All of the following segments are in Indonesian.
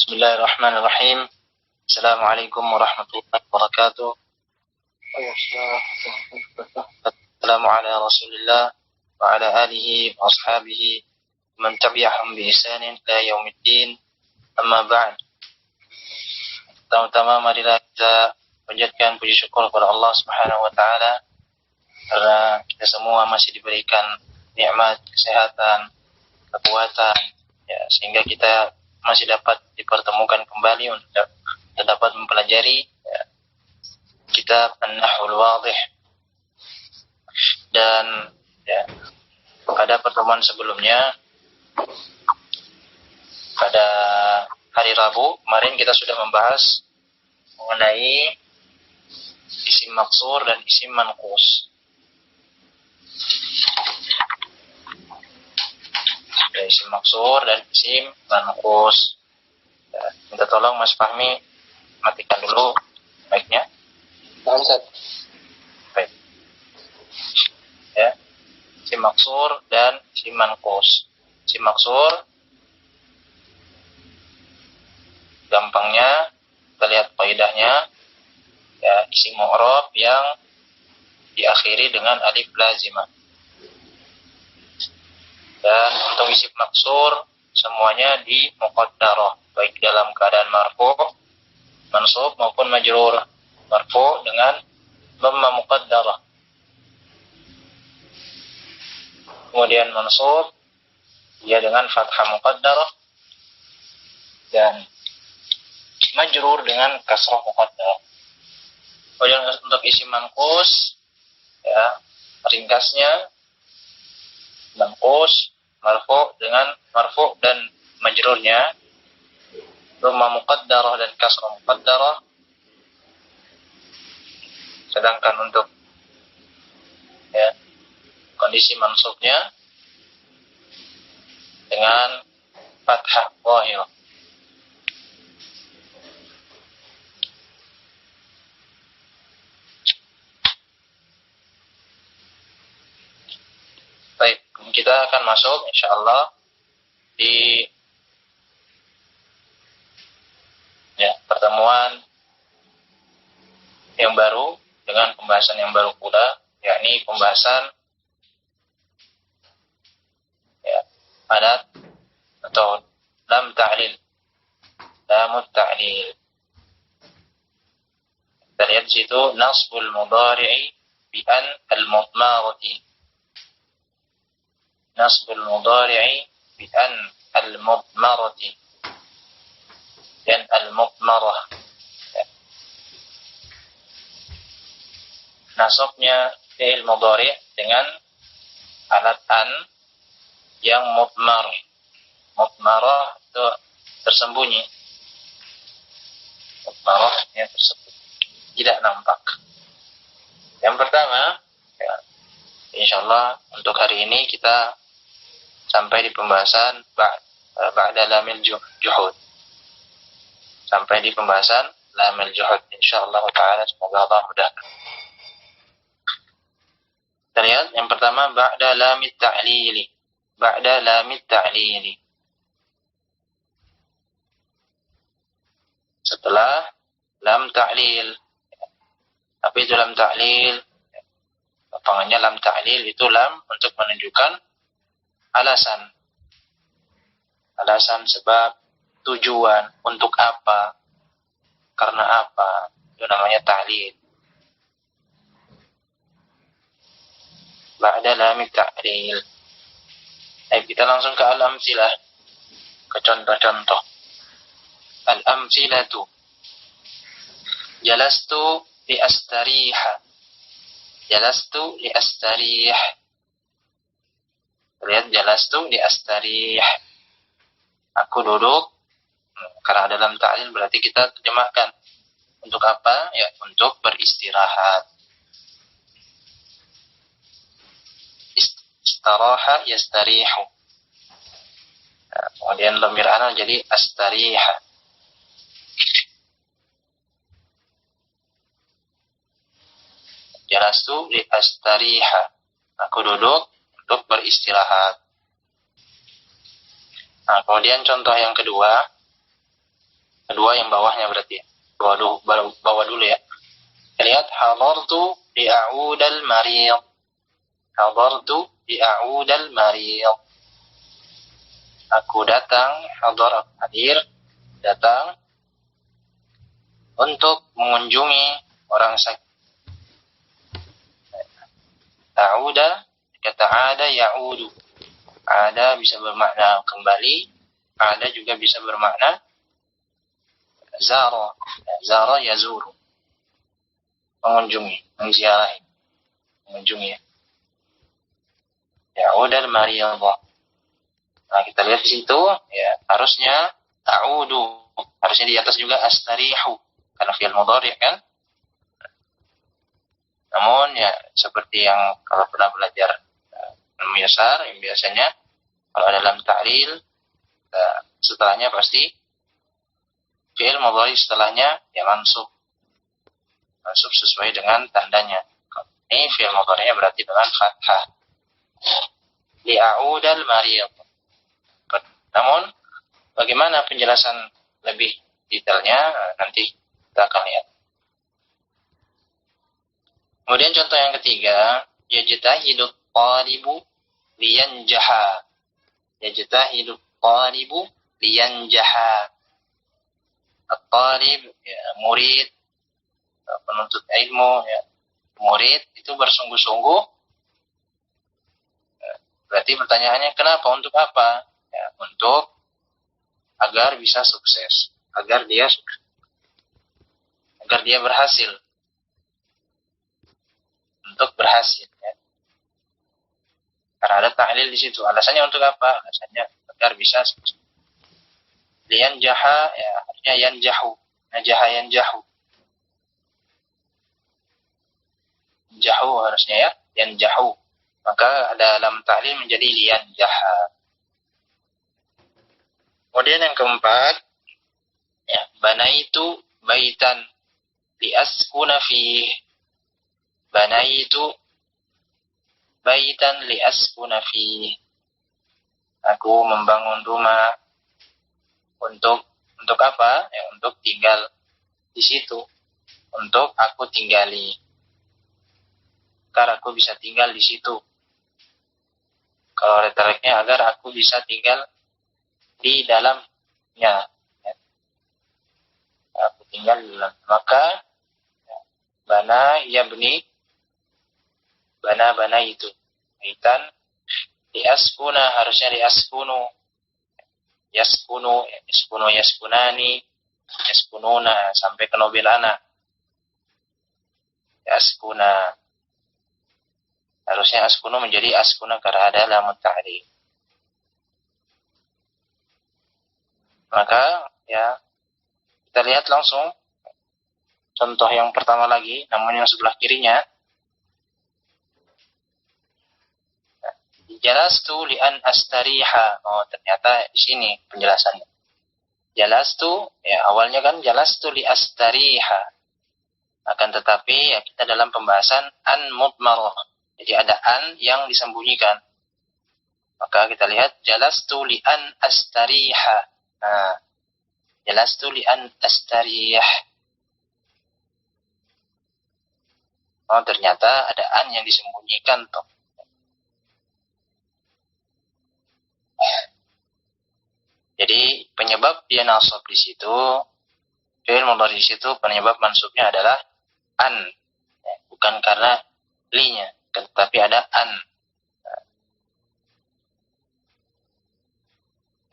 Bismillahirrahmanirrahim. Assalamualaikum warahmatullahi wabarakatuh. Assalamu ala Rasulillah wa ala alihi wa ashabihi man tabi'ahum bi ihsanin ila yaumiddin. Amma ba'd. Pertama-tama marilah kita panjatkan puji syukur kepada Allah Subhanahu wa taala karena kita semua masih diberikan nikmat kesehatan, kekuatan, ya, sehingga kita masih dapat dipertemukan kembali untuk dapat mempelajari kitab An-Nahwul Wadih. Dan pada pertemuan sebelumnya, pada hari Rabu kemarin kita sudah membahas mengenai isim maksur dan isim manqus. Isim maksur dan isim manqus. Minta tolong Mas Fahmi matikan dulu mic-nya. Baik. Ya. Isim maksur dan isim manqus. Isim maksur gampangnya kita lihat kaidahnya, ya, isim mu'rab yang diakhiri dengan alif lazimah. Dan untuk isim maksur semuanya di muqaddarah, baik dalam keadaan marfu', mansub maupun majrur. Marfu' dengan dhamma muqaddarah, kemudian mansub dia dengan fathah muqaddarah, dan majrur dengan kasrah muqaddarah. Kemudian untuk isim manqus, ya, ringkasnya manqus marfu' dengan marfu' dan majrurnya dhamma muqaddarah dan kasrah muqaddarah. Sedangkan untuk kondisi mansubnya dengan fathah zahirah. Baik, kita akan masuk insyaallah di pertemuan yang baru dengan pembahasan yang baru pula, yakni pembahasan adat atau lam ta'lil, lamut ta'lil. Kita lihat di situ nasbul mudhari'i bi an al-mudmarati. Nasbul mudhari'i bi an al-mudmarati dan al-mudmarah. Nasabnya fi'il mudhari' dengan alat an yang mudmar. Mudmarah itu tersembunyi. Mudmarah yang tersembunyi, tidak nampak. Yang pertama, insyaallah untuk hari ini kita sampai di pembahasan ba'da lamil juhud. Sampai di pembahasan lamil juhud insyaallah taala, semoga Allah mudahkan. Kita lihat yang pertama ba'da lamit ta'lili. Ba'da lamit ta'lili. Setelah lam ta'lil. Apa itu lam ta'lil? Lapangannya lam ta'lil itu lam untuk menunjukkan alasan. Alasan, sebab, tujuan, untuk apa, karena apa. Itu namanya ta'lil. Ba'da lamit ta'lil. Ayo kita langsung ke al-amtsilah, ke contoh-contoh. Al-amtsilatu. Jalastu li astariha. Jalastu li astarih. Lihat, jalastu li astarih. Aku duduk. Karena ada lam ta'lil berarti kita terjemahkan. Untuk apa? Ya, untuk beristirahat. Istaraha yastarihu. Kemudian dhamir ana jadi astariha. Jalastu li astariha. Aku duduk untuk beristirahat. Nah, kemudian contoh yang kedua, Kedua yang bawahnya berarti ya. Bawah dulu ya. Lihat hadartu li'a'udal marid. Hadartu li'a'udal marid. Aku datang, hadar hadir, datang untuk mengunjungi orang sakit. A'uda, kata ada ya'udu. Ada bisa bermakna kembali, ada juga bisa bermakna zara. Zara yazuru. Mengunjungi, menziarahi, mengunjungi. Ya'udal mariyadha. Nah, kita lihat di situ ya, harusnya a'udu. Harusnya di atas juga astarihu karena fi'il mudhari' kan. Namun ya seperti yang kalau pernah belajar ilmu yasar, yang biasanya kalau dalam ta'lil setelahnya pasti fi'il mudhari, setelahnya ya mansub. Mansub sesuai dengan tandanya. Ini fi'il mudhari'nya berarti dengan fathah. Li'a'udal marid. Namun bagaimana penjelasan lebih detailnya nanti kita akan lihat. Kemudian contoh yang ketiga, yajtahidu talibu liyanjaha. Yajtahidu talibu liyanjaha. At-talib ya, murid, penuntut ilmu ya, murid itu bersungguh-sungguh. Berarti pertanyaannya kenapa, untuk apa? Ya, untuk agar bisa sukses, agar dia berhasil, untuk berhasil. Ya. Karena ada ta'lil di situ. Alasannya untuk apa? Alasannya agar bisa sukses. Lian jaha, ya artinya yan jahu, najaha yan jahu. Jahu harusnya ya, yan jahu. Maka dalam ta'lil menjadi lian jaha. Kemudian yang keempat, ya, banaitu baitan liaskuna fih. Banaitu baitan liaskuna fih. Aku membangun rumah untuk apa? Ya, untuk tinggal di situ. Untuk aku tinggali. Agar aku bisa tinggal di situ. Kalau retoreknya agar aku bisa tinggal di dalamnya, ya. Aku tinggal di dalam. Maka ya, bana itu baitan liaskuna, harusnya liaskunu, yaskunu, yaskunani, yaskununa sampai ke nobilana. Yaskuna, harusnya askunu menjadi askuna karena ada lam ta'rif. Maka ya kita lihat langsung contoh yang pertama lagi, namun yang sebelah kirinya. Jalastu li'an astariha. Oh, ternyata di sini penjelasannya. Jalastu, ya awalnya kan jalastu li astariha. Akan tetapi ya kita dalam pembahasan an mudmarah. Jadi ada an yang disembunyikan. Maka kita lihat jalastu li'an astariha. Nah, jalastu li'an astariyah. Oh, ternyata ada an yang disembunyikan tuh. Jadi penyebab dia nasab di situ, fi'il mudhari di situ penyebab mansubnya adalah an, ya, bukan karena li-nya, tetapi ada an.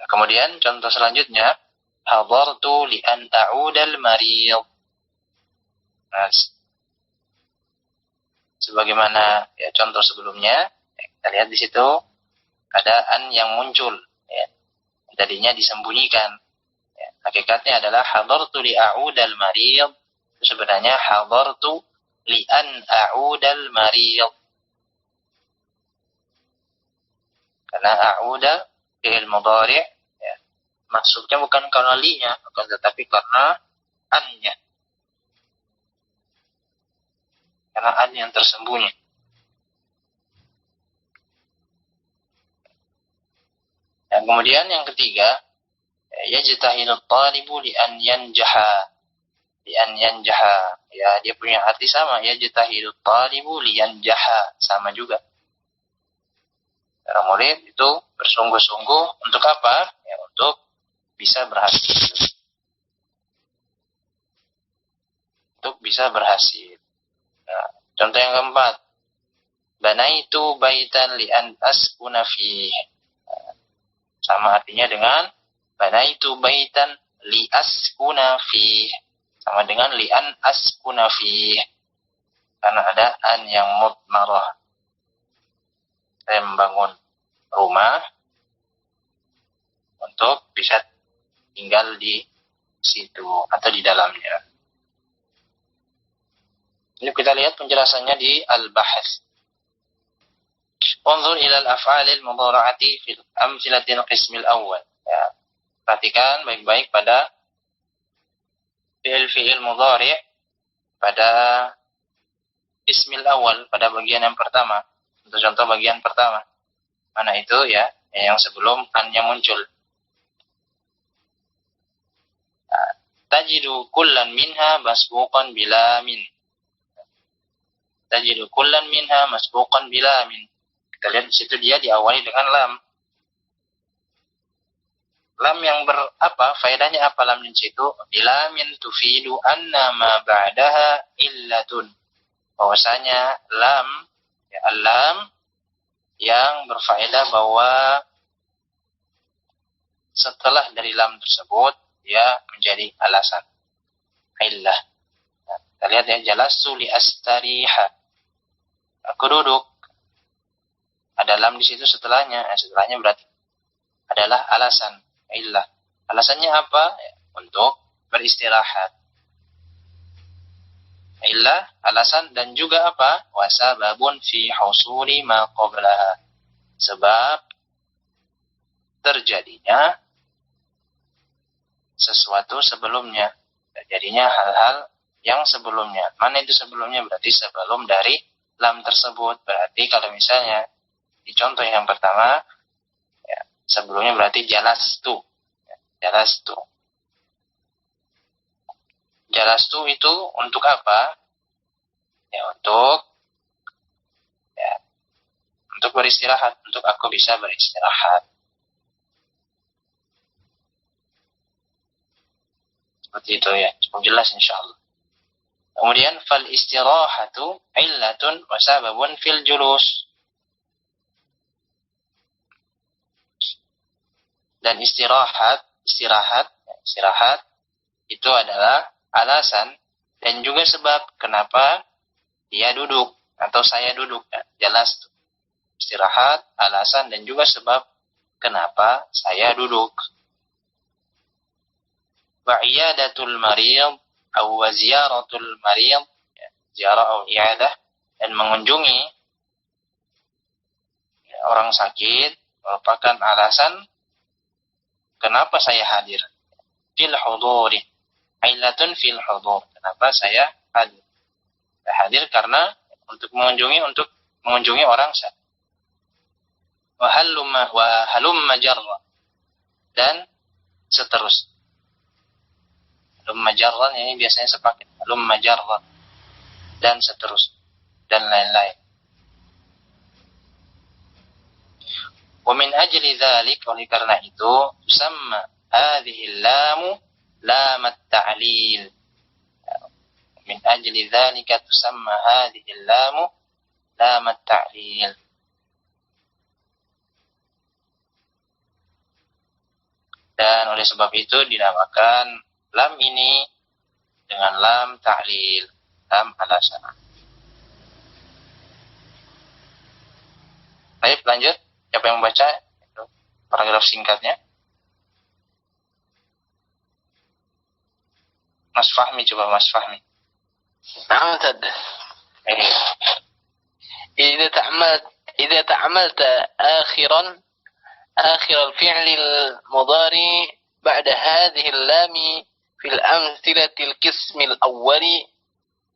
Nah, kemudian contoh selanjutnya, hadartu li an a'udal marid. Nah, sebagaimana ya contoh sebelumnya, ya, kita lihat di situ ada an yang muncul, ya. Tadinya disembunyikan. Ya, hakikatnya adalah hadartu li a'udal marid. Itu sebenarnya hadartu li an a'udal marid. Karena a'uda fi'il mudhari', ya, maksudnya bukan karena li-nya, akan tetapi karena an-nya. Karena an yang tersembunyi. Dan kemudian yang ketiga, yajtahidu at-talibu li an yanjaha. Ya, dia punya arti sama, yajtahidu at-talibu li yanjaha, sama juga. Seorang murid itu bersungguh-sungguh untuk apa? Ya, untuk bisa berhasil. Untuk bisa berhasil. Nah, contoh yang keempat, banaitu baitan li an askuna fihi. Sama artinya dengan banaitu baitan li askuna fihi. Sama dengan li an askuna fihi. Karena ada an yang mudmarah. Saya membangun rumah untuk bisa tinggal di situ atau di dalamnya. Ini kita lihat penjelasannya di Al-Bahts. Unzur ila al-af'alil mudhara'ati fil amsilatil qismil awal. Ya, perhatikan baik-baik pada fi'il mudhari' pada qismil awal, pada bagian yang pertama. Untuk contoh bagian pertama. Mana itu ya? Yang sebelum an-nya muncul. Tajidu kullan minha masbuqan bila min. Tajidu kullan minha masbuqan bila min. Kita lihat di situ dia diawali dengan lam. Lam yang berapa? Faedahnya apa lam di situ? Bila min tufidu anna ma ba'daha illatun. Bahwasanya lam, ya, lam yang berfaedah bahwa setelah dari lam tersebut dia menjadi alasan. Illah. Nah, kita lihat ya, jalastu li astariha. Aku duduk. Ada lam di situ setelahnya. Setelahnya berarti adalah alasan. Illah. Alasannya apa? Untuk beristirahat. Illah, alasan, dan juga apa? Wasababun fi husuli ma qablaha. Sebab terjadinya sesuatu sebelumnya. Terjadinya hal-hal yang sebelumnya. Mana itu sebelumnya? Berarti sebelum dari lam tersebut. Berarti kalau misalnya di contoh yang pertama, ya, sebelumnya berarti jalastu. Jalastu. Jalastu itu untuk apa? Ya, untuk beristirahat, untuk aku bisa beristirahat. Seperti itu ya, cukup jelas insyaallah. Kemudian fal istirahatu illatun wa sababun fil julus. Dan istirahat itu adalah alasan dan juga sebab kenapa dia duduk atau saya duduk. Jelas istirahat, alasan dan juga sebab kenapa saya duduk. Wa iyadatul marid atau ziyaratul marid, ziarah atau iadah, dan mengunjungi orang sakit merupakan alasan kenapa saya hadir. Fil huduri. Ailatun fil hudur. Kenapa saya hadir? Saya hadir karena untuk mengunjungi orang sakit. Wa halumma jarra. Dan seterusnya. Halumma jarra ini biasanya sepaket. Halumma jarra. Dan seterusnya. Dan lain-lain. Wa min ajli dzalik, oleh karena itu tusamma hadhihi lamu lam at-ta'lil. Min ajli dzalika tusamma hadhihi lamu lam at-ta'lil. Dan oleh sebab itu dinamakan lam ini dengan lam ta'lil, lam alasan. Baik, lanjut. Siapa yang membaca itu paragraf singkatnya? Mas Fahmi, coba Mas Fahmi. نعم تحدث. إذا تعملت آخر الفعل المضارع بعد هذه اللام في الأمثلة القسم الأول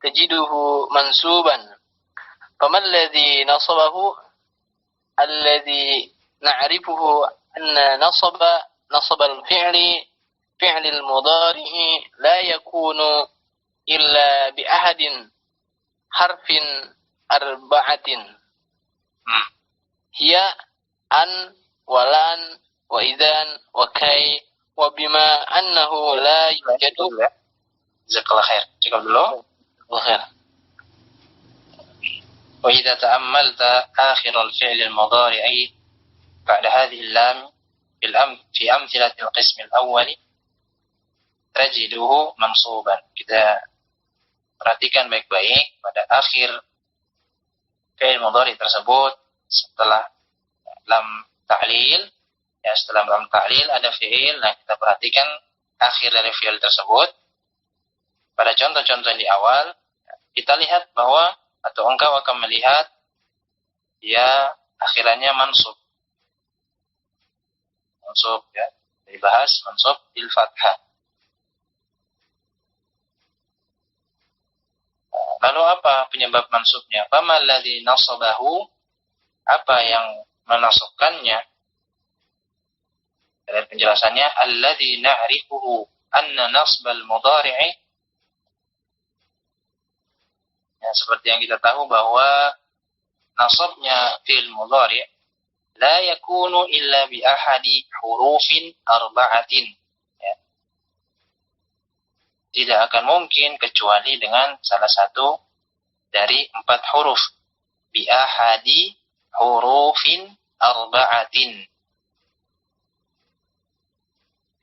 تجده منسوبا. فما الذي نصبه؟ الذي نعرفه أن نصب الفعل فعل المضارع لا يكون إلا بأحد حرف أربعة هي أن ولن وإذن وكي وبما أنه لا يوجد. Jazakallah khair. Cukup dulu. Khair. وإذا تأملت آخر الفعل المضارع بعد هذه اللام في أمثلة القسم الأول تجده منصوبا. Kita perhatikan baik-baik pada akhir fi'il mudhari tersebut setelah lam ta'lil, ya setelah lam ta'lil ada fi'il. Nah, kita perhatikan akhir dari fi'il tersebut. Pada contoh-contoh yang di awal, kita lihat bahwa atau engkau akan melihat dia akhirannya mansub. Mansub ya, dibahas mansub bil fathah. Lalu apa penyebab mansubnya? Fama alladhi nasabahu, apa yang menasabkannya? Dari penjelasannya, alladhi na'rifuhu anna nasbal mudhari'i, ya, seperti yang kita tahu bahwa nasabnya fi'il mudhari' la yakunu illa bi ahadi hurufin arba'atin, ya. Tidak akan mungkin kecuali dengan salah satu dari 4 huruf. Bi ahadi hurufin arba'atin.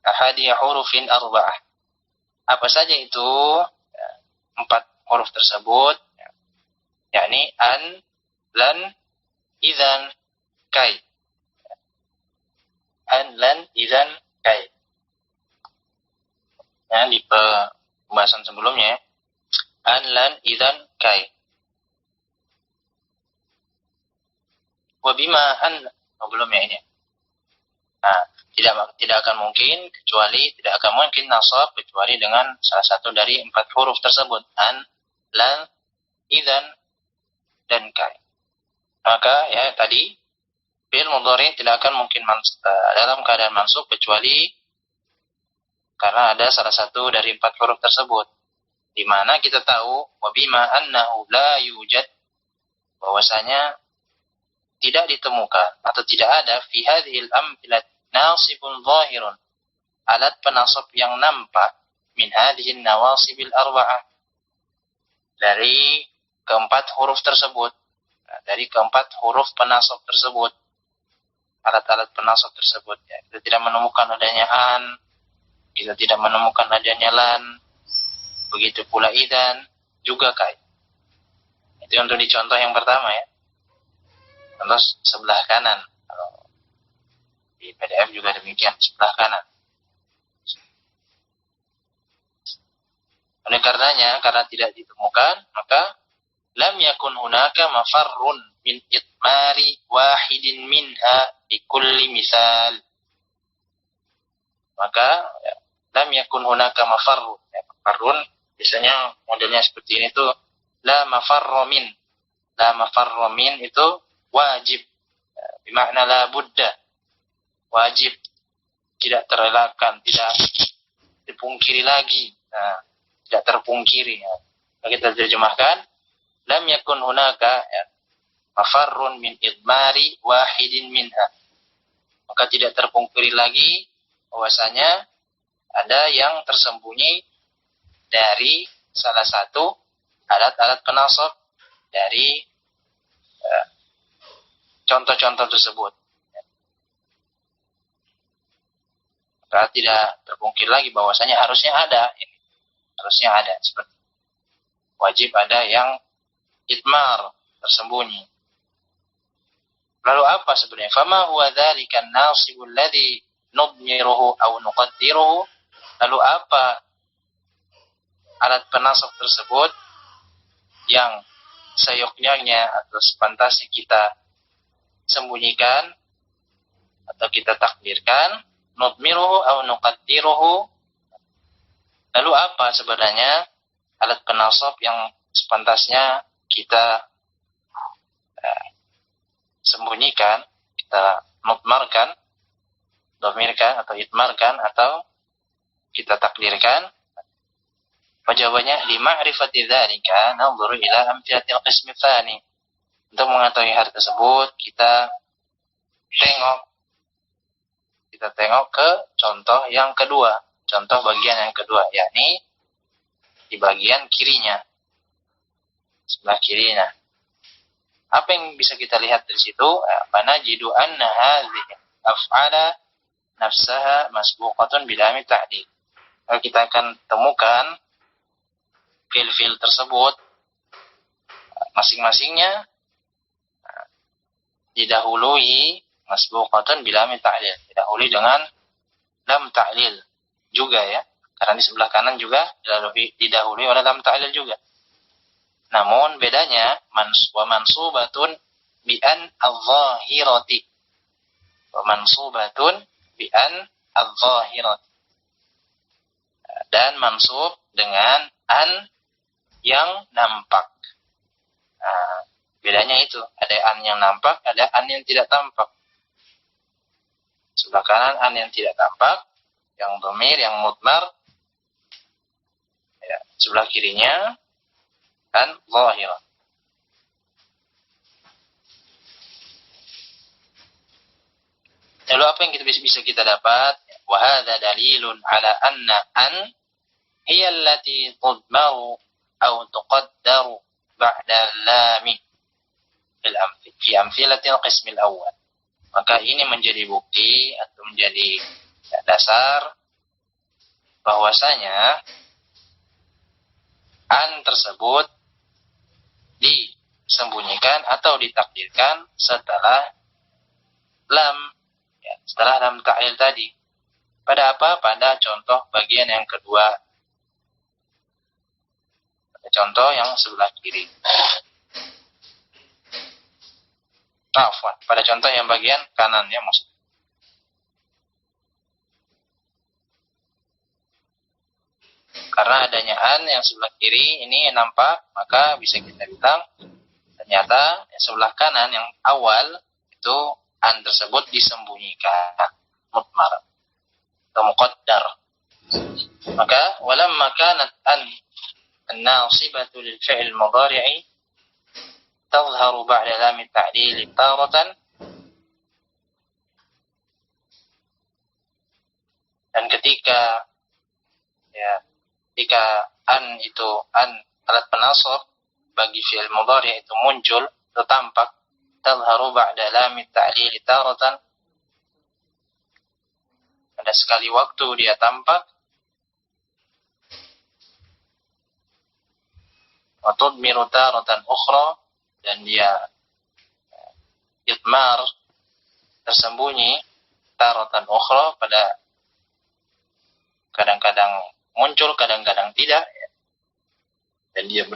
Ahadi hurufin arba'ah. Apa saja itu 4 huruf tersebut? Yakni an, lan, idzan, kai. An, lan, idzan, kai. Ya, di pembahasan sebelumnya, an, lan, idzan, kai. Wabima an, belumnya ini. Nah, tidak akan mungkin kecuali, tidak akan mungkin nasab kecuali dengan salah satu dari 4 huruf tersebut. An, lan, idzan, dan kai. Maka ya tadi fi'il mudhari tidak akan mungkin dalam keadaan mansub kecuali karena ada salah satu dari 4 huruf tersebut. Di mana kita tahu wabima annahu la yujad, bahwasanya tidak ditemukan atau tidak ada fi hadhil amthilat nasibun zahirun, alat penasab yang nampak min hadhihin nawasibil arba'ah, dari keempat huruf tersebut, dari keempat huruf penasab tersebut, alat-alat penasab tersebut. Ya, kita tidak menemukan adanya an, kita tidak menemukan adanya lan, begitu pula idan, juga kai. Itu untuk di contoh yang pertama ya. Contoh sebelah kanan. Di PDF juga demikian, sebelah kanan. Oleh karenanya, karena tidak ditemukan, maka lam yakun hunaka mafarrun min itmari wahidin minha bi kulli misal. Maka ya, lam yakun hunaka mafarrun. Ya, mafarrun biasanya modelnya seperti ini tuh la mafarra min. La mafarra min itu wajib. Ya, bermakna la budda. Wajib, tidak terelakkan, tidak dipungkiri lagi. Nah, tidak terpungkiri. Ya. Kita terjemahkan lam yakun hunaka ya, mafarrun min idmari wahidin minha. Maka tidak terpungkiri lagi bahwasanya ada yang tersembunyi dari salah satu alat-alat penasab dari contoh-contoh tersebut. Maka tidak terpungkir lagi bahwasanya harusnya ada, harusnya ada seperti wajib ada yang itmar, tersembunyi. Lalu apa sebenarnya? Fama huwa dzalika an-nasibul ladzi nudmiruhu aw nuqaddiruhu? Lalu apa alat penasab tersebut yang seyogyanya atau sepantasi kita sembunyikan atau kita takdirkan? Nudmiruhu aw nuqaddiruhu? Lalu apa sebenarnya alat penasab yang sepantasnya kita sembunyikan, kita mudmarkan, domirkan atau itmarkan atau kita takdirkan? Jawabannya li ma'rifati dzalika nanzuru ila amthilatil qismi tsani. Untuk mengetahui hal tersebut kita tengok ke contoh yang kedua, contoh bagian yang kedua, yakni di bagian kirinya, sebelah kiri. Nah, apa yang bisa kita lihat dari situ? Fanajidu anna hadhihi af'ala nafsaha masbuqatun bilami ta'dil. Kita akan temukan fil-fil tersebut masing-masingnya didahului masbuqatun bilami ta'lil, didahului dengan lam ta'lil juga ya, karena di sebelah kanan juga didahului oleh lam ta'lil juga. Namun bedanya wa mansubatun bi an adh-dhahirati, wa mansubatun bi an adh-dhahirati, dan mansub dengan an yang nampak. Nah, bedanya itu, ada an yang nampak, ada an yang tidak tampak. Sebelah kanan an yang tidak tampak, yang dhamir, yang mudmar. Ya, sebelah kirinya an zahir. Lalu apa yang bisa kita dapat? Wa hadza dalilun ala anna an hiya allati tudmaru aw tuqaddaru ba'da lam fi amthilatil qism al-awwal. Maka ini menjadi bukti atau menjadi dasar bahwasanya an tersebut disembunyikan atau ditakdirkan setelah lam, ya, setelah lam ta'lil tadi. Pada apa? Pada contoh bagian yang kedua. Pada contoh yang sebelah kiri. Afwan, pada contoh yang bagian kanan ya maksudnya. Karena adanya an yang sebelah kiri ini nampak, maka bisa kita bilang ternyata yang sebelah kanan yang awal itu an tersebut disembunyikan, mudmar atau muqaddar. Maka walamma kanat an an-nasibatu lil fi'l mudhari'i tadhharu ba'da lam at-ta'lil taratan, dan ketika an itu an alat penasab bagi fi'il mudhari' itu muncul atau tampak, tadhharu ba'da lam at-ta'lil taratan, ada sekali waktu dia tampak, wa tudmiru taratan ukhra, dan dia idmar tersembunyi taratan ukhra, pada kadang-kadang muncul, kadang-kadang tidak, ya. Dan dia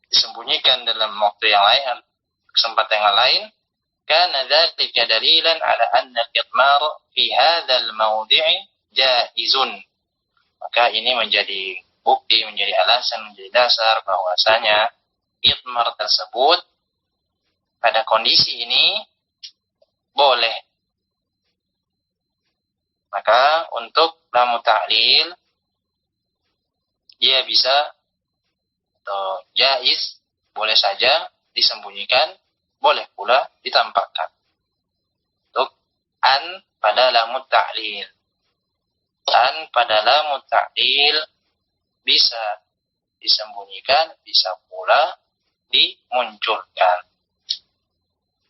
disembunyikan dalam waktu yang lain, kesempatan yang lain. Kana dzalika dalilan ala anna al-idmar fi hadzal mawdi'i jaizun. Maka ini menjadi bukti, menjadi alasan, menjadi dasar bahwasanya idmar tersebut pada kondisi ini boleh. Maka untuk lam ta'lil dia bisa atau jaiz, boleh saja disembunyikan, boleh pula ditampakkan. Untuk an pada lam ta'lil, an pada lam ta'lil bisa disembunyikan, bisa pula dimunculkan.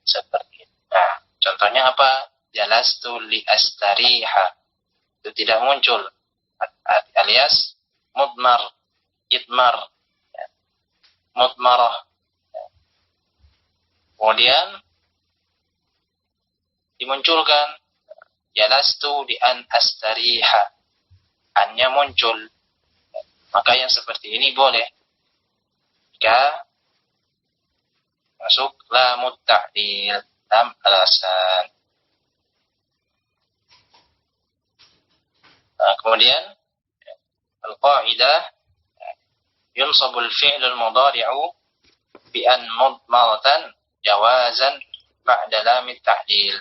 Seperti itu. Nah, contohnya apa? Jalastu li astariha, itu tidak muncul, alias mudmar, idmar, ya. Mudmarah, ya. Kemudian dimunculkan jalastu di an astariha, annya muncul, ya. Maka yang seperti ini boleh jika masuk lamut ta'lil, lam alasan. Nah, kemudian al-qa'idah yunsabu al-fi'l al-mudhari'u bi an mudmaratan jawazan ba'da lam at-ta'lil.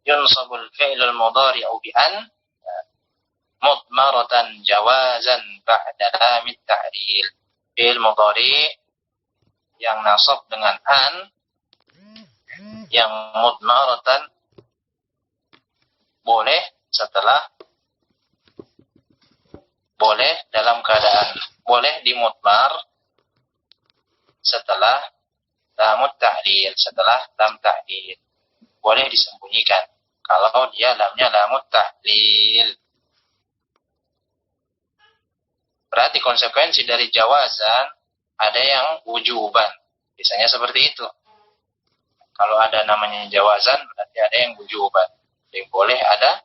Yunsabu al-fi'l al-mudhari'u bi an, mudmaratan jawazan ba'da lamit ta'lil. Fi'il mudhari yang nasab dengan an yang mudmaratan boleh dalam keadaan boleh dimudmar setelah lamut ta'lil, setelah lam ta'lil. Boleh disembunyikan kalau dia lamnya lamut ta'lil. Berarti konsekuensi dari jawazan ada yang wujuban. Biasanya seperti itu. Kalau ada namanya jawazan berarti ada yang wujuban. Yang boleh, ada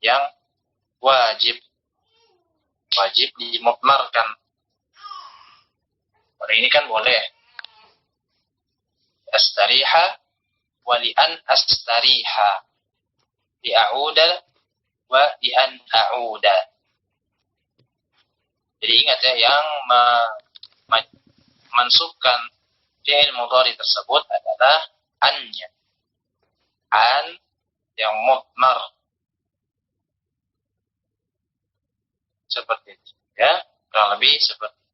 yang wajib. Wajib dimudmarkan. Pada ini kan boleh. Astariha wa li'an astariha. Li'a'uda wa li'an a'uda. Jadi ingat ya, yang mansubkan fi'il mudhari tersebut adalah an-nya. An yang mudmar. Seperti itu. Ya, kurang lebih seperti itu.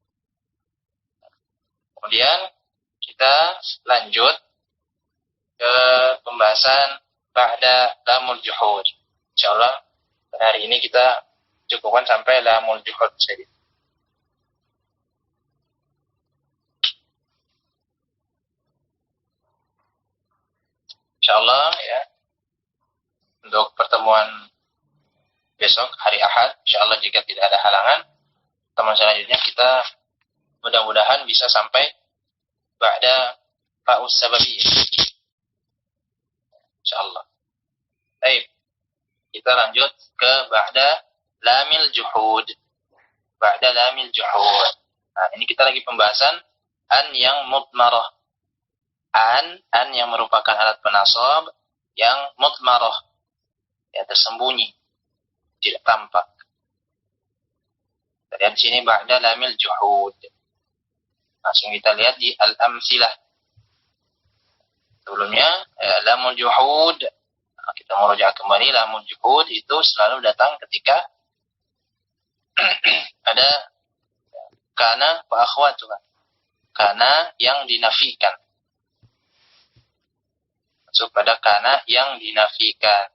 Kemudian kita lanjut ke pembahasan ba'da lamul juhud. Insyaallah hari ini kita cukupkan sampai lamul juhud saja. Insyaallah ya. Untuk pertemuan besok hari Ahad, insyaallah jika tidak ada halangan, pertemuan selanjutnya kita mudah-mudahan bisa sampai ba'da fa'us sababiyah. Insyaallah. Baik. Kita lanjut ke ba'da lamil juhud. Ba'da lamil juhud. Nah, ini kita lagi pembahasan an yang mudmarah. An yang merupakan alat penasab yang mudmarah. Ya, tersembunyi. Tidak tampak. Kita lihat di sini ba'da lamil juhud. Langsung kita lihat di al-amsilah. Sebelumnya lamul juhud, kita merujuk kembali, lamul juhud itu selalu datang ketika ada kana wa akhwatuha. Kana yang dinafikan. Masuk pada kana yang dinafikan.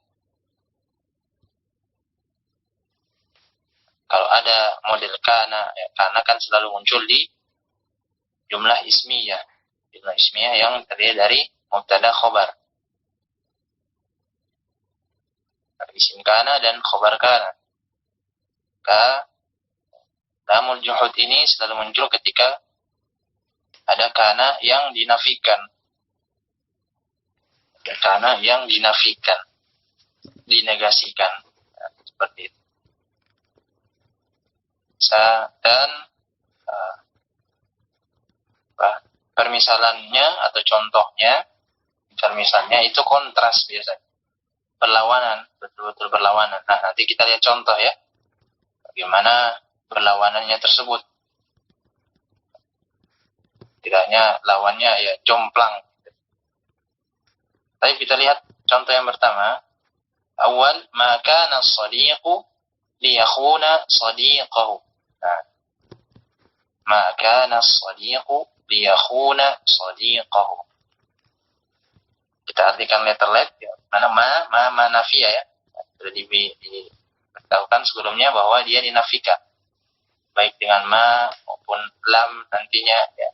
Kalau ada model kana, kana kan selalu muncul di jumlah ismiyah. Jumlah ismiyah yang terdiri dari mubtada khobar. Isim kana dan khobar kana. Maka lamul juhud ini selalu muncul ketika ada kana yang dinafikan. Ada kana yang dinafikan. Dinegasikan. Nah, seperti itu. Dan permisalannya atau contohnya, misalnya itu kontras biasanya. Berlawanan, betul-betul berlawanan. Nah, nanti kita lihat contoh ya. Bagaimana berlawanannya tersebut. Tidak hanya lawannya ya jomplang. Tapi kita lihat contoh yang pertama. Awal, maka as-sadiqu liyakhuna sadiqahu. Nah, maka as-sadiqu liyakhuna sadiqahu. Kita artikan letter ya. Mana ma nafiyah ya. Sudah diberitahukan sebelumnya bahwa dia dinafikan. Baik dengan ma maupun lam nantinya ya.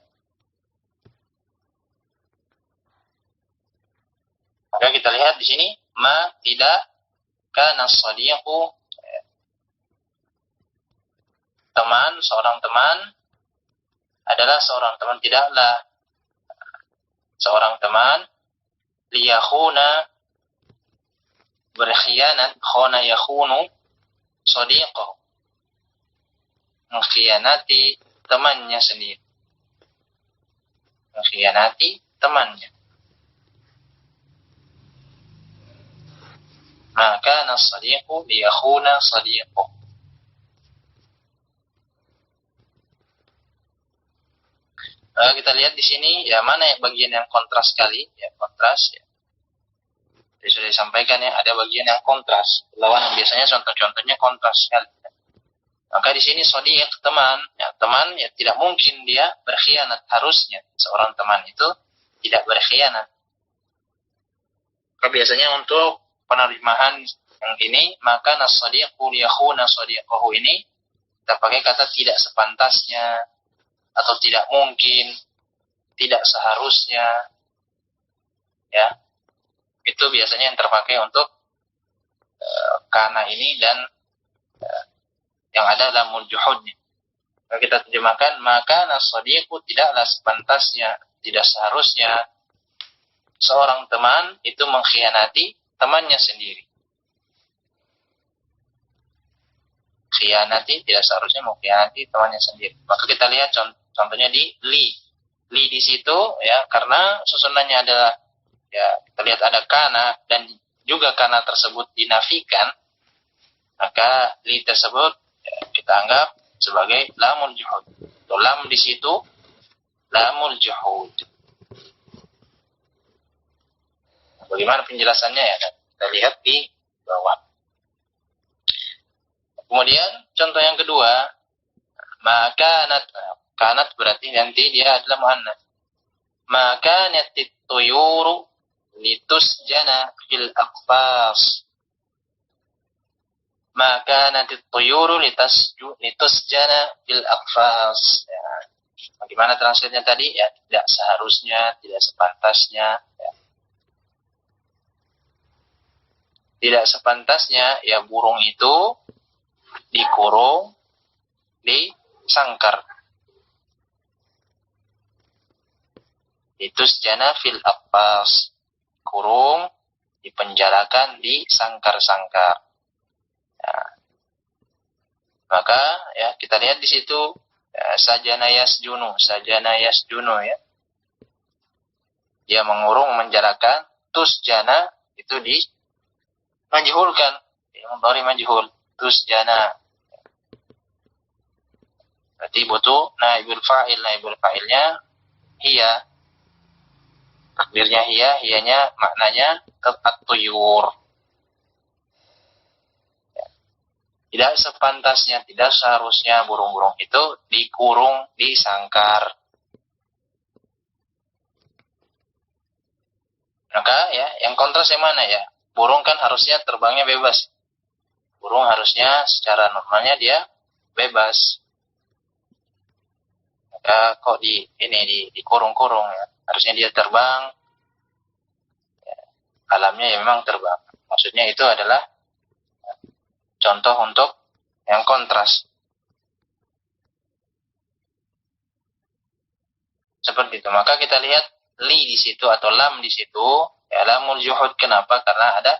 Maka kita lihat di sini ma tidak kana as-sadiqu teman, seorang teman adalah seorang teman, tidaklah seorang teman liyakhuna berkhianat, khana yakhunu sadiqahu, mengkhianati temannya sendiri, mengkhianati temannya. Maka as-sadiqu liyakhuna sadiqahu. Kita lihat di sini ya, mana yang bagian yang kontras sekali ya, kontras ya. sudah disampaikan ya, ada bagian yang kontras, berlawanan. Biasanya contoh-contohnya kontras sekali. Maka di sini shadiq, teman ya tidak mungkin dia berkhianat. Harusnya seorang teman itu tidak berkhianat. Maka biasanya untuk penerimaan yang ini, maka nas-shadiqu liyakhuna shadiqahu ini kita pakai kata tidak sepantasnya, atau tidak mungkin, tidak seharusnya, ya. Itu biasanya yang terpakai untuk kana ini dan yang ada lamul juhudnya. Kalau kita terjemahkan, maka nas-shadiqu tidaklah sepantasnya, tidak seharusnya seorang teman itu mengkhianati temannya sendiri. Khianati, tidak seharusnya mengkhianati temannya sendiri. Maka kita lihat contohnya di li. Li di situ ya, karena susunannya adalah ya, kita lihat ada kana dan juga kana tersebut dinafikan, maka li tersebut ya, kita anggap sebagai lamul juhud. Lam di situ lamul juhud. Bagaimana penjelasannya ya? Kita lihat di bawah. Kemudian contoh yang kedua, maka kanat berarti nanti dia adalah muannats. Maka natit tuyuru litusjana fil aqfas. Maka natit tuyuru litusjana fil aqfas. Ya. Bagaimana translate-nya tadi? Ya, tidak seharusnya, tidak sepantasnya. Ya. Tidak sepantasnya ya burung itu dikurung di sangkar. Litusjana fil aqfas. Kurung, dipenjarakan di sangkar-sangkar. Ya. Maka ya kita lihat di situ ya, sajana yasjunu ya. Dia mengurung, memenjarakan. Tusjana itu di majhulkan, mudhari majhul. Tusjana. Berarti butuh naibul fa'il. Naibul fa'ilnya hiya. Takdirnya hiyanya maknanya at-tuyur. Ya. Tidak sepantasnya, tidak seharusnya burung-burung itu dikurung di sangkar. Maka ya, yang kontras yang mana ya? Burung kan harusnya terbangnya bebas. Burung harusnya secara normalnya dia bebas. Maka kok dikurung-kurung ya? Harusnya dia terbang. Ya, alamnya ya memang terbang. Maksudnya itu adalah contoh untuk yang kontras. Seperti itu. Maka kita lihat li di situ atau lam di situ, ya lamul juhud. Kenapa? Karena ada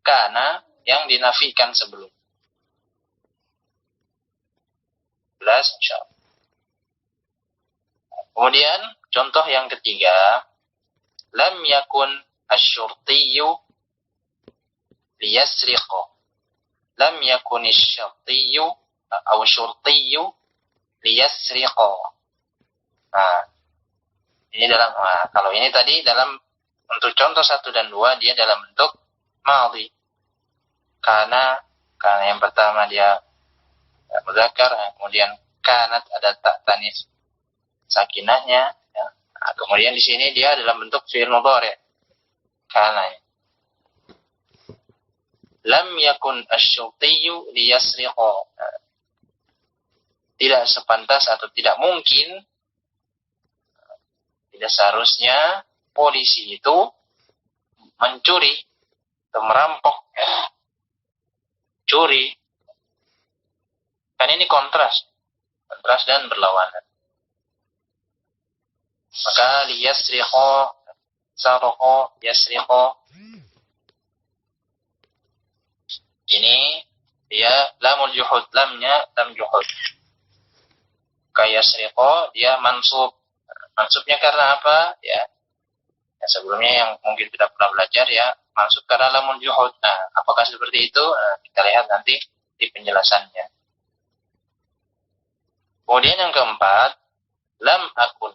kana yang dinafikan sebelum. Jelas insyaallah. Kemudian contoh yang ketiga, lam yakun asy-syurtiyyu liyasriqa. Lam yakun asy-syurtiyyu atau syurtiyyu liyasriqa. Nah, ini kalau ini tadi dalam untuk contoh 1 dan 2 dia dalam bentuk madhi. Karena yang pertama dia mudzakkar, kemudian kanat ada tak tanis sakinahnya, ya. Nah, kemudian di sini dia dalam bentuk fi'il mudhari'. Kana. Lam yakun asy-syurtiyyu liyasriqa. Tidak sepantas atau tidak mungkin, tidak seharusnya polisi itu mencuri atau merampok, ya. Curi. Kan ini kontras dan berlawanan. Maka liyasriqa, sarqa, yasriqa. Ini dia lamul juhud, lamnya lam juhud. Kayasriqa dia mansub. Mansubnya karena apa? Ya sebelumnya yang mungkin kita pernah belajar ya, mansub karena lamul juhud. Nah, apakah seperti itu? Nah, kita lihat nanti di penjelasannya. Kemudian yang keempat, lam akun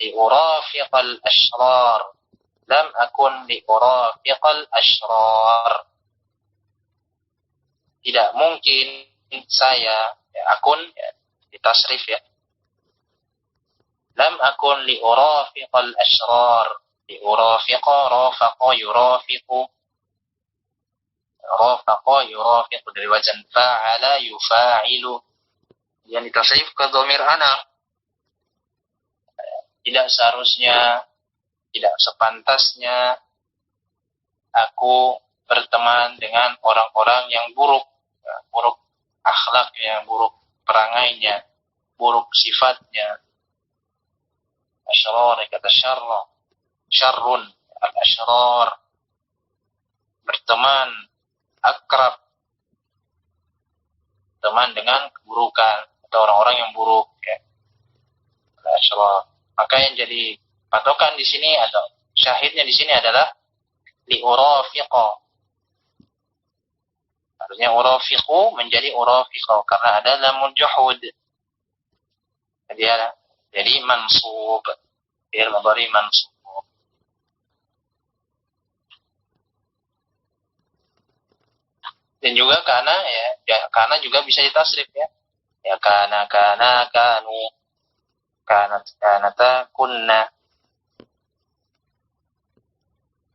liurafiqal ashrar lam akun liurafiqal ashrar. Tidak mungkin saya, ya, akun ya, ditasrif ya. Lam akun liurafiqal ashrar. Liurafiqa, rafaqa, yurafiqu. Rafaqa, yurafiqu dari wazan fa'ala, yufa'ilu. Yang ditasrif ke dhamir ana. Tidak seharusnya, tidak sepantasnya aku berteman dengan orang-orang yang buruk, ya, buruk akhlaknya, buruk perangainya, buruk sifatnya. Asyrar, kata syarra, syarrun, al-asyrar, berteman, akrab, teman dengan keburukan atau orang-orang yang buruk, ya. Al-asyrar. Maka yang jadi patokan di sini atau syahidnya di sini adalah liurafiqa. Artinya urafiqu menjadi urafiqa karena ada lamul juhud. Jadi mansub. Fi'il mudhari mansub. Dan juga karena ya karena juga bisa ditasrif ya. Ya kana kanu. Kanata kunna.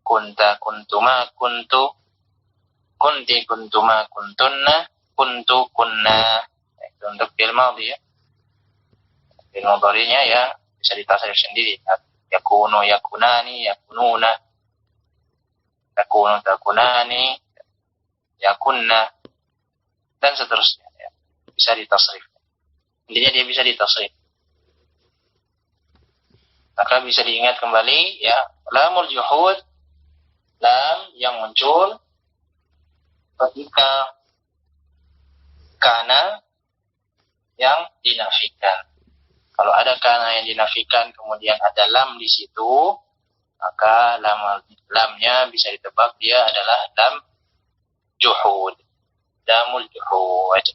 Kunta kuntuma kuntu. Kunti kuntuma kuntunna. Kuntu kunna. Itu untuk fi'il madhi ya. Fi'il mudhari'nya ya bisa ditasrif sendiri. Yakunu yakunani yakununa. Takunu takunani yakunna dan seterusnya ya. Bisa ditasrif. Intinya dia bisa ditasrif. Maka bisa diingat kembali ya, lamul juhud, lam yang muncul ketika kana yang dinafikan. Kalau ada kana yang dinafikan kemudian ada lam di situ, maka lamnya bisa ditebak dia adalah lam juhud. Lamul juhud.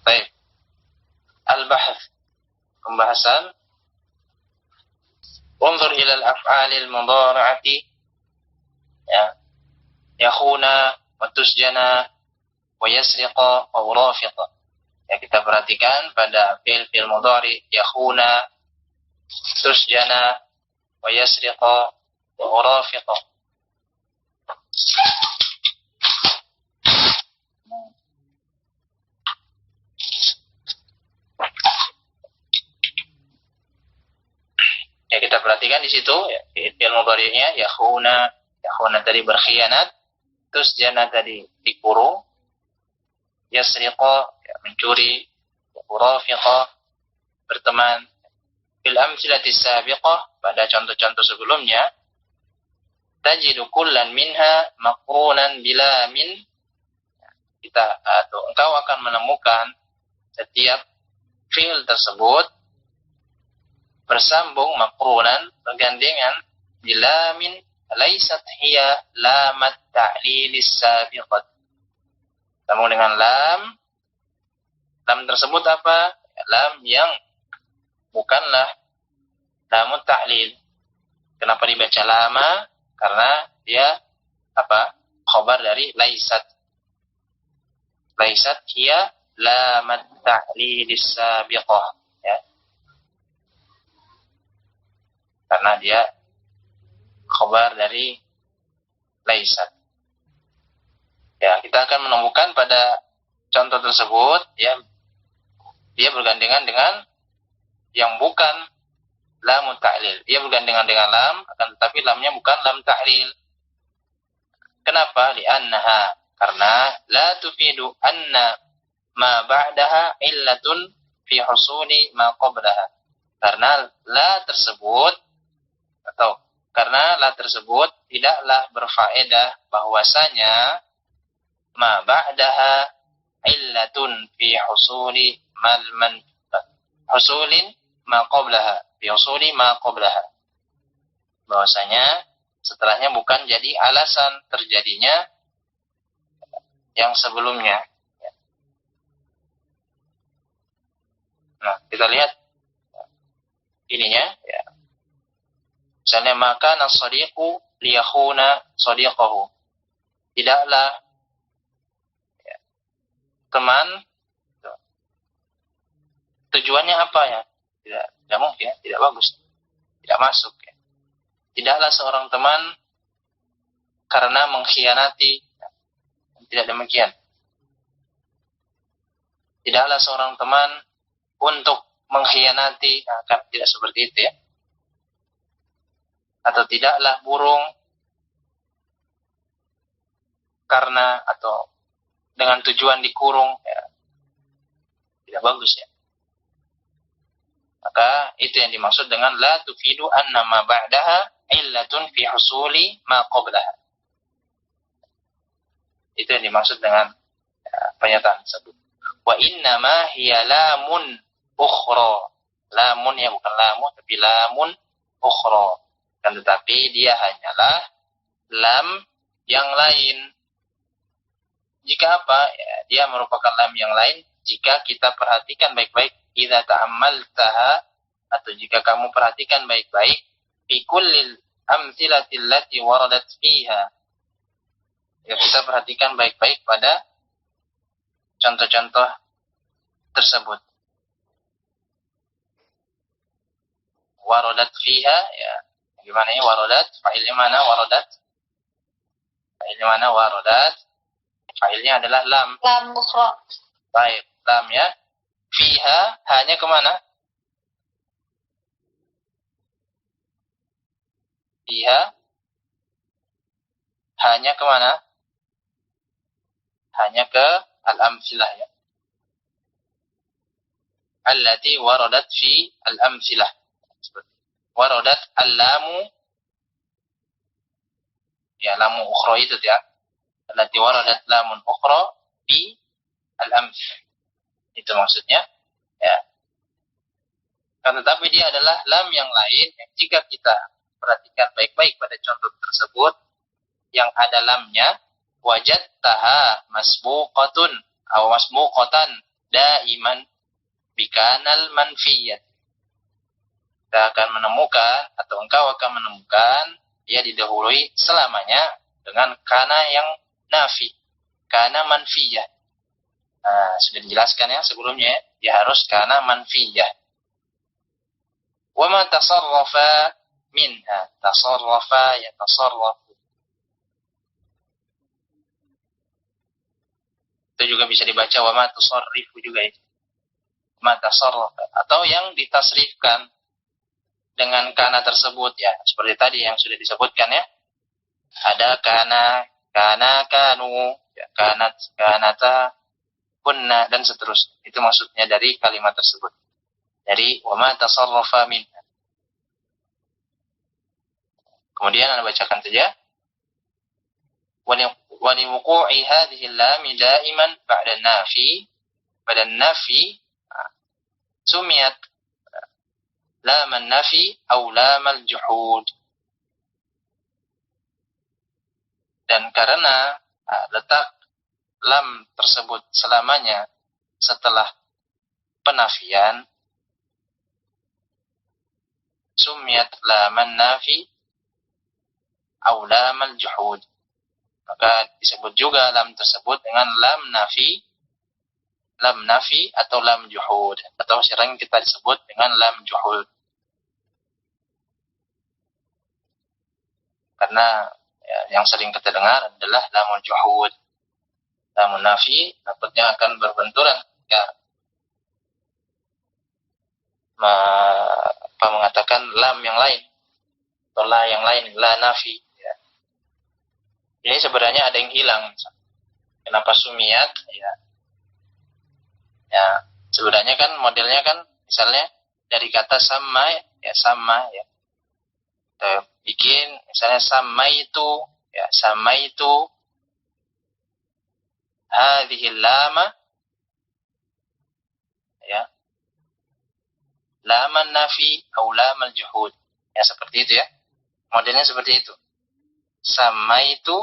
Baik. Al-bahth. Pembahasan. Unzur ila al-af'al al-mudhari'ati ya. Yakhuna wa tusjana wa yasriqa wa urafiqa. Ya, kita perhatikan pada fi'il mudhari yakhuna, tusjana wa yasriqa wa urafiqa. Ya, kita perhatikan di situ ya, fi'il mudhari'nya yakhuna tadi berkhianat, tusjana tadi dikurung, yasriqa ya, mencuri, urafiqa berteman. Fil amthilati sabiqah, pada contoh-contoh sebelumnya, tajidu kullan minha maqrunan bila min. Kita atau engkau akan menemukan setiap fi'il tersebut bersambung maqrunan bergandengan bila min laysat hiya lamat ta'lilis sabiqat. Sambung dengan lam tersebut apa? Lam yang bukanlah lamut ta'lil. Kenapa dibaca lama? Karena dia apa? Khabar dari laysat. Laysat hiya lamat ta'lilis sabiqah, ya. Karena dia khabar dari laysat. Ya, kita akan menemukan pada contoh tersebut ya, dia bergandengan dengan yang bukan lam ta'lil. Dia bergandengan dengan lam, akan tetapi lamnya bukan lam ta'lil. Kenapa? Li'annaha, karena la tufidu anna ma ba'daha illatun fi husuli ma qablaha. Karena la tersebut atau karena la tersebut tidaklah berfaedah bahwasanya ma ba'daha illatun fi husuli husulin ma qablaha, fi husuli ma qablaha. Bahwasanya setelahnya bukan jadi alasan terjadinya yang sebelumnya. Nah, kita lihat ininya ya. Misalnya, maka as-sadiqu liyakhuna sadiqahu. Tidaklah ya, teman, tujuannya apa ya? Tidak mungkin, tidak bagus, tidak masuk. Ya. Tidaklah seorang teman karena mengkhianati, tidak demikian. Tidaklah seorang teman untuk mengkhianati, kan tidak seperti itu ya. Atau tidaklah burung karena atau dengan tujuan dikurung, ya. Tidak bagus ya. Maka itu yang dimaksud dengan la tufidu anna ma ba'daha illatun fi husuli ma qablaha. Itu yang dimaksud dengan pernyataan tersebut. Wa innama hiya lamun ukhra. Lamun ya, bukan lamu, tapi lamun ukhra. Dan tetapi dia hanyalah lam yang lain. Jika apa? Ya, dia merupakan lam yang lain jika kita perhatikan baik-baik. Idza ta'ammaltaha, atau jika kamu perhatikan baik-baik, fi kullil amthilati allati waradat fiha. Ya, kita perhatikan baik-baik pada contoh-contoh tersebut. Waradat fiha, ya. Gimana ya waradat? Fa'ilnya mana waradat? Fa'ilnya mana waradat? Fa'ilnya adalah lam. Lam ukhra. Baik, lam ya. Fiha hanya kemana? Fiha hanya kemana? Hanya ke al-amsilah ya. Allati waradat fi al-amsilah. Waradat al-lamu, ya lamu ukhra itu ya. Allati waradat lamun ukhra fi al-amsilah. Itu maksudnya ya. Kan tetapi dia adalah lam yang lain yang jika kita perhatikan baik-baik pada contoh tersebut yang ada lamnya, wajadtaha masbuqatun aw masbuqatan daiman bikanal manfiyat. Kita akan menemukan atau engkau akan menemukan dia didahului selamanya dengan kana yang nafi, kana manfiyah. Nah, sudah dijelaskan ya sebelumnya, dia harus kana manfiyah. Wa ma tasarrafa minha, tasarrafa yatasarrafu. Itu juga bisa dibaca wa ma tusarrifu juga itu. Ma tasarrafa, atau yang ditasrifkan dengan kana tersebut ya, seperti tadi yang sudah disebutkan ya. Ada kana, kana kanu, ya, kanat, kanata, kunna, dan seterusnya. Itu maksudnya dari kalimat tersebut. Dari wa ma tasarrafa minha. Kemudian Anda bacakan saja. Wa li wuqu'i hadhihi al-lam da'iman ba'da an-nafi. Pada nafi sumiyat lam an-nafi aw lam al-juhud. Dan karena letak lam tersebut selamanya setelah penafian, sumiyat lam an-nafi aw lam al-juhud. Maka disebut juga lam tersebut dengan lam nafi atau lam juhud, atau sering kita disebut dengan lam juhud. Karena ya, yang sering kita dengar adalah lamul juhud. Lamun nafi takutnya akan berbenturan ya. Mengatakan lam yang lain atau la yang lain, la nafi ya. Ini sebenarnya ada yang hilang. Kenapa sumiyat ya? Ya, sebenarnya kan modelnya kan misalnya dari kata sama ya, sama ya. Kita bikin misalnya sama itu ya, sama itu hadhihi lama ya, laman nafi atau lamal juhud ya, seperti itu ya, modelnya seperti itu. Sama itu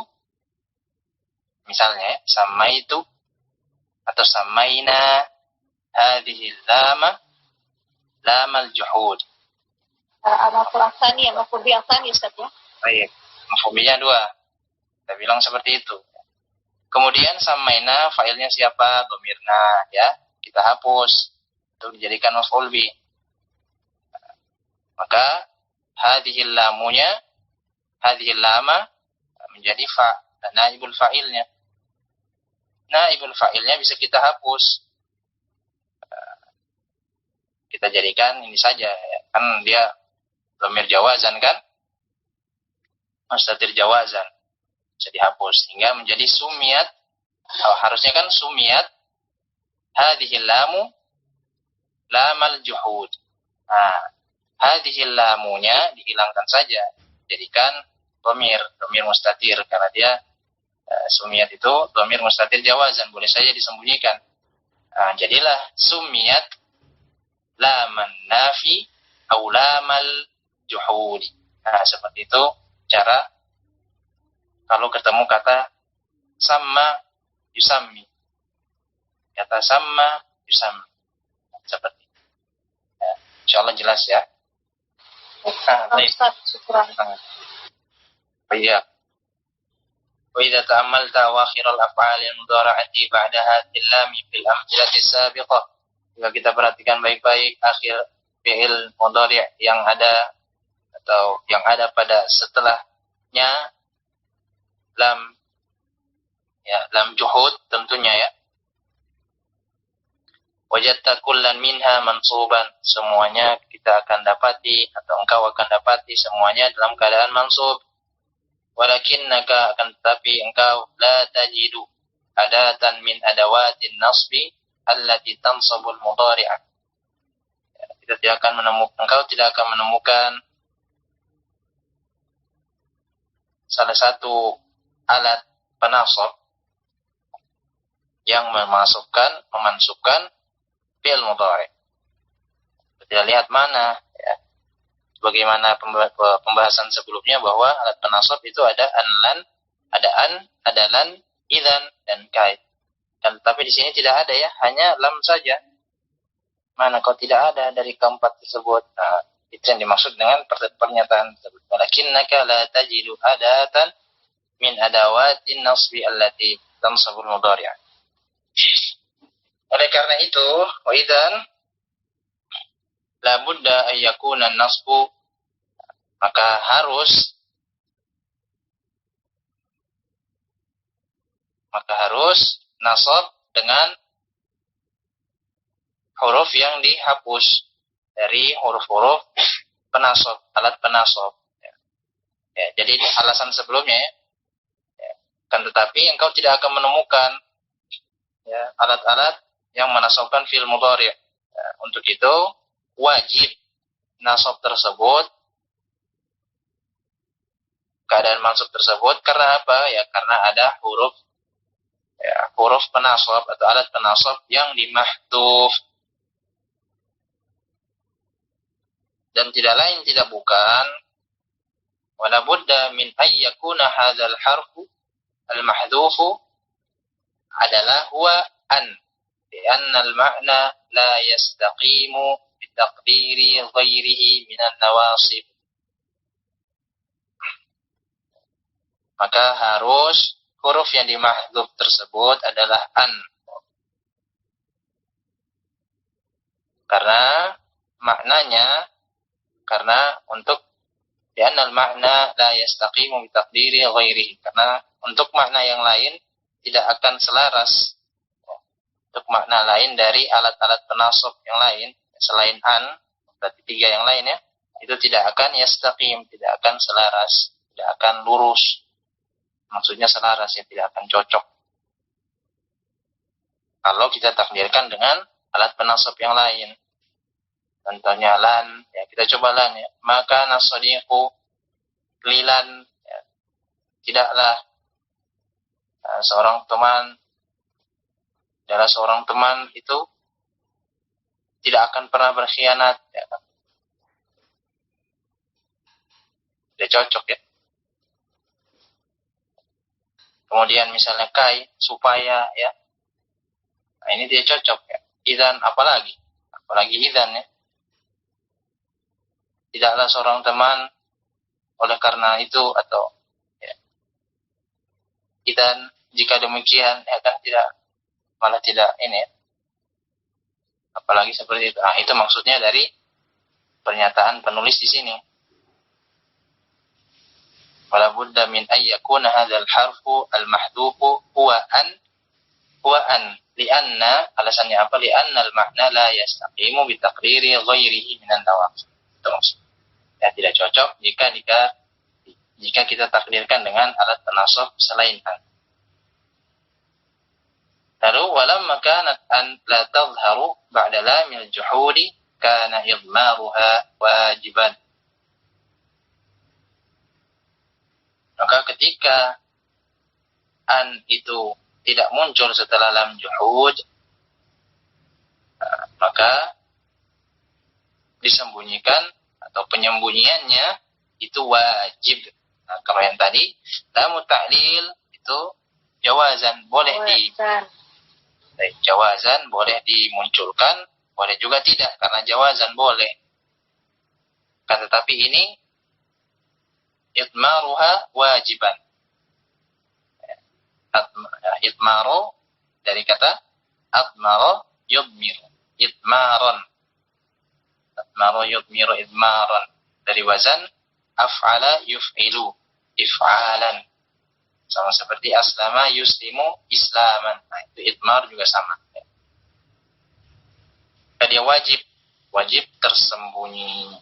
misalnya sama itu atau samaina hadhihi lama lamal juhud. maf'ul tsani, maf'ul bi tsani Ustaz ya. Baik, maf'ulnya 2. Kita bilang seperti itu. Kemudian samaina failnya siapa? Dhamirna ya. Kita hapus untuk dijadikan maf'ul bi. Maka hadhil lama menjadi naibul fa'ilnya. Naibul fa'ilnya bisa kita hapus. Kita jadikan ini saja ya. Kan dia dhamir jawazan kan? Mustatir jawazan. Bisa dihapus sehingga menjadi sumiyat. Harusnya kan sumiyat hadhil lamu lamal juhud. Nah, hadhil lamunya dihilangkan saja. Jadikan dhamir mustatir karena dia sumiyat itu dhamir mustatir jawazan, boleh saja disembunyikan. Nah, jadilah sumiyat laman nafi au lamal juhudi. Nah, seperti itu cara kalau ketemu kata sama yusammi. Kata sama yusammi. Seperti itu. Ya, insyaallah jelas ya. Baik. Syukran. Baik. وإذا تأملت أواخر الأفعال المضارعة بعد هذه اللام في الأمثلة السابقة. Jika kita perhatikan baik-baik akhir fi'il mudhari' yang ada atau yang ada pada setelahnya lam juhud tentunya ya. Wajadta kullan minha mansuban, semuanya kita akan dapati atau engkau akan dapati semuanya dalam keadaan mansub. Walakinnaka, akan tetapi engkau la tajidu adatan min adawatin nasbi allati tansabul mudhari'ah. Engkau tidak akan menemukan salah satu alat penasab yang memansubkan fi'il mudhari'. Kita lihat mana ya. Bagaimana pembahasan sebelumnya bahwa alat penasab itu ada an, ada lan, idzan dan kait. Dan tapi di sini tidak ada ya, hanya lam saja. Mana kalau tidak ada dari keempat tersebut. Nah, itu yang dimaksud dengan pernyataan tersebut. Walakinnaka la tajidu adatan min adawatin nasbi allati tansabul mudhari'ah. Oleh karena itu, wa idzan la budda an yakuna nasbu, maka harus nasab dengan huruf yang dihapus dari huruf-huruf penasab, alat penasab. Ya, jadi alasan sebelumnya ya, kan tetapi engkau tidak akan menemukan ya, alat-alat yang menasabkan fi'il mudhari'. Ya, untuk itu wajib nasab tersebut, keadaan mansub tersebut karena apa? Ya karena ada huruf penasab atau alat penasab yang dimahdhuf. Dan tidak lain tidak bukan wala budda min ay yakuna hadzal harfu al mahdhufu adalah huwa an, lianna al ma'na la yastaqimu bitaqdiri ghairihi minan nawasib. Maka harus huruf yang dimahdhuf tersebut adalah an. Karena maknanya, karena untuk li'annal ma'na la yastaqimu bitaqdiri ghairihi, karena untuk makna yang lain tidak akan selaras. Untuk makna lain dari alat-alat penasab yang lain selain an, berarti 3 yang lain ya, itu tidak akan yastaqim, tidak akan selaras, tidak akan lurus. Maksudnya selaras ya, tidak akan cocok kalau kita takdirkan dengan alat penasab yang lain. Contohnya lan, ya kita coba lan ya. Maka nasadiqu lilan, ya. Tidaklah seorang teman itu tidak akan pernah berkhianat ya. Tidak cocok ya. Kemudian misalnya kai, supaya ya. Nah, ini dia cocok ya. Idzan apalagi idzan ya. tidaklah seorang teman oleh karena itu, atau ya, kita jika demikian ya kan malah tidak ini ya, apalagi seperti itu. Itu maksudnya dari pernyataan penulis di sini. Wala budda min an yakuna hadzal harfu al mahdufu huwa an lianna, alasannya apa? Lianna al makna la yastaqimu bi taqriri ghairihi minan nawaqis. Itu maksudnya. Ya, tidak cocok jika kita takdirkan dengan alat penasab selain an. Lalu walamma kanat an la tadhharu ba'da lamil juhudi kana idmaruha wajiban. Maka ketika an itu tidak muncul setelah lam juhud, maka disembunyikan atau penyembunyiannya itu wajib. Nah, kalau yang tadi lam ta'lil itu jawazan, boleh jawazan boleh dimunculkan, boleh juga tidak, karena jawazan boleh. Kan tetapi ini idmaruha wajiban. Idmaru dari kata admaro yudmiru, idmaron. Admaro yudmiru idmaron, dari wazan af'ala yuf'ilu, if'alan. Sama seperti aslama yuslimu islaman. Nah, itu idmar juga sama. Dia wajib tersembunyi.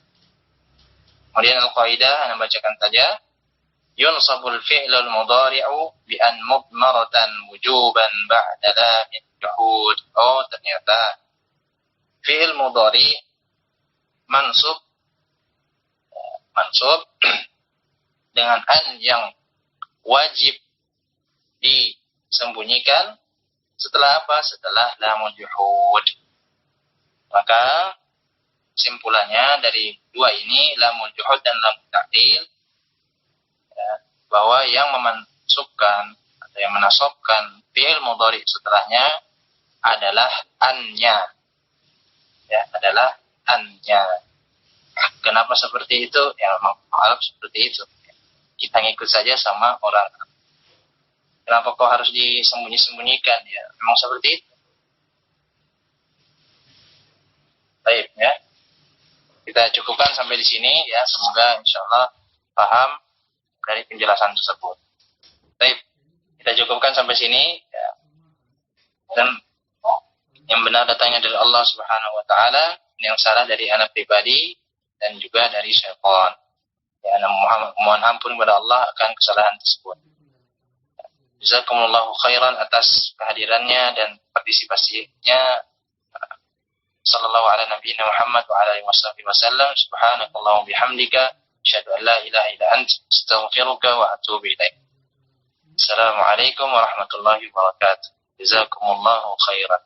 Kemudian al-qaidah, Anda bacakan saja. Yunsabul fi'lul mudhari'u bi an mudmaratan wujuban ba'da lamil juhud. Oh, ternyata fi'il mudhari mansub dengan an yang wajib disembunyikan setelah apa? Setelah lamul juhud. Maka kesimpulannya dari dua ini, lamul juhud dan lamul ta'lil, ya, bahwa yang memasukkan atau yang menasabkan fi'il mudhari setelahnya adalah an-nya. Ya, adalah an-nya. Kenapa seperti itu? Ya, memang Arab seperti itu. Kita ngikut saja sama orang. Kenapa kok harus disembunyi-sembunyikan? Ya, memang seperti itu. Baik, ya. Kita cukupkan sampai di sini, ya. Semoga insyaallah paham dari penjelasan tersebut. Baik, kita cukupkan sampai sini, ya. Dan yang benar datangnya dari Allah Subhanahu wa taala, yang salah dari anak pribadi dan juga dari syaitan. Ya, mohon ampun kepada Allah akan kesalahan tersebut. Jazakumullahu khairan atas kehadirannya dan partisipasinya. Sallallahu ala nabiyina Muhammad wa ala alihi wasallam. Subhanakallahumma bihamdika asyhadu an la ilaha illa anta astaghfiruka wa atubu ilaik. Assalamualaikum warahmatullahi wabarakatuh. Jazakumullahu khairan.